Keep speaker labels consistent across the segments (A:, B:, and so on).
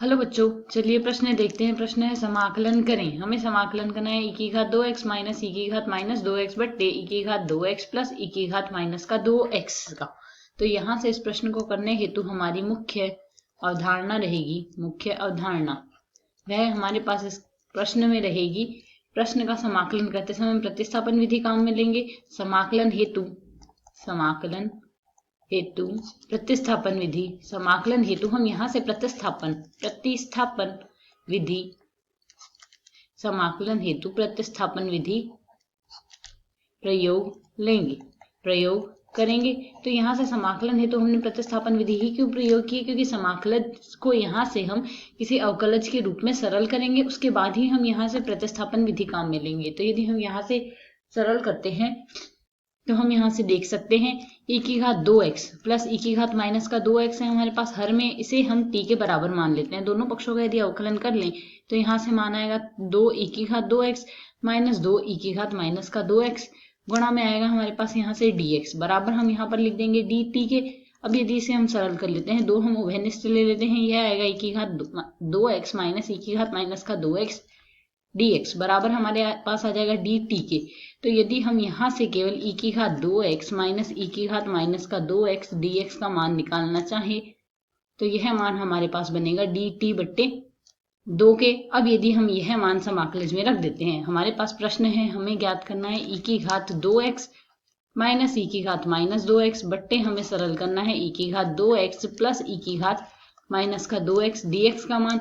A: Hello बच्चों, चलिए प्रश्न देखते हैं। प्रश्न है समाकलन करें। हमें समाकलन करना है e की घात 2x माइनस e की घात माइनस 2x बट्टे e की घात 2x प्लस e की घात माइनस का 2x का। तो यहाँ से इस प्रश्न को करने हेतु हमारी मुख्य अवधारणा रहेगी। मुख्य अवधारणा वह हमारे पास इस प्रश्न में रहेगी। प्रश्न का समाकलन करते समय हम प्रतिस्थापन विधि काम में लेंगे। समाकलन हेतु प्रतिस्थापन विधि। समाकलन हेतु हम यहाँ से प्रतिस्थापन विधि समाकलन हेतु प्रतिस्थापन विधि प्रयोग लेंगे, प्रयोग करेंगे। तो यहाँ से समाकलन हेतु हमने प्रतिस्थापन विधि ही क्यों प्रयोग की? क्योंकि समाकलज को यहाँ से हम किसी अवकलज के रूप में सरल करेंगे, उसके बाद ही हम यहाँ से प्रतिस्थापन विधि काम में लेंगे। तो यदि हम यहाँ से सरल करते हैं तो हम यहाँ से देख सकते हैं e की घात 2x प्लस e की घात माइनस का 2x है हमारे पास हर में। इसे हम t के बराबर मान लेते हैं। दोनों पक्षों का यदि अवकलन कर लें तो यहाँ से मान आएगा 2e की घात 2x माइनस 2e की घात माइनस का 2x गुणा में आएगा हमारे पास यहाँ से dx बराबर हम यहाँ पर लिख देंगे dt के। अब यदि इसे हम सरल कर लेते हैं, दो हम उभयनिष्ठ ले लेते हैं, यह आएगा e की घात 2x माइनस e की घात माइनस का 2x dx बराबर हमारे पास आ जाएगा dt के। तो यदि हम यहाँ से केवल e की घात 2x माइनस e की घात माइनस का 2x dx का मान निकालना चाहे तो यह मान हमारे पास बनेगा dt बट्टे 2 के। अब यदि हम यह मान समाकलज में रख देते हैं, हमारे पास प्रश्न है, हमें ज्ञात करना है e की घात 2x माइनस e की घात माइनस 2x बट्टे हमें सरल करना है e की घात 2x प्लस e की घात माइनस का 2x dx का मान।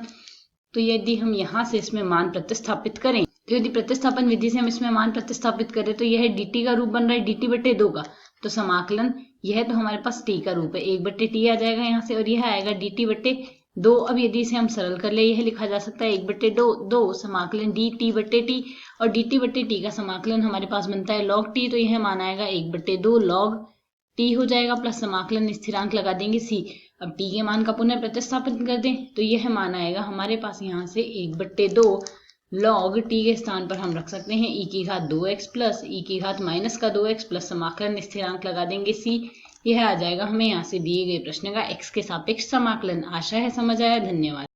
A: तो यदि हम यहाँ से इसमें मान प्रतिस्थापित करें, तो यदि प्रतिस्थापन विधि से हम इसमें मान प्रतिस्थापित करें तो यह dt का रूप बन रहा है dt बट्टे 2 का। तो समाकलन यह तो हमारे पास t का रूप है, 1 बट्टे t आ जाएगा यहाँ से, और यह आएगा dt बट्टे 2। अब यदि इसे हम सरल कर ले, यह लिखा जा सकता है 1 बट्टे 2 समाकलन dt बट्टे t, और dt बट्टे t का समाकलन हमारे पास बनता है log t। तो यह मान आएगा 1 बट्टे 2 log t हो जाएगा, प्लस समाकलन स्थिरांक लगा देंगे c। अब t के मान का पुनः प्रतिस्थापित कर दें तो यह मान आएगा हमारे पास यहाँ से 1 बट्टे 2 log t के स्थान पर हम रख सकते हैं e की घात 2x प्लस e की घात माइनस का 2x प्लस समाकलन स्थिरांक लगा देंगे c। यह आ जाएगा हमें यहाँ से दिए गए प्रश्न का x के सापेक्ष समाकलन। आशा है समझ आया। धन्यवाद।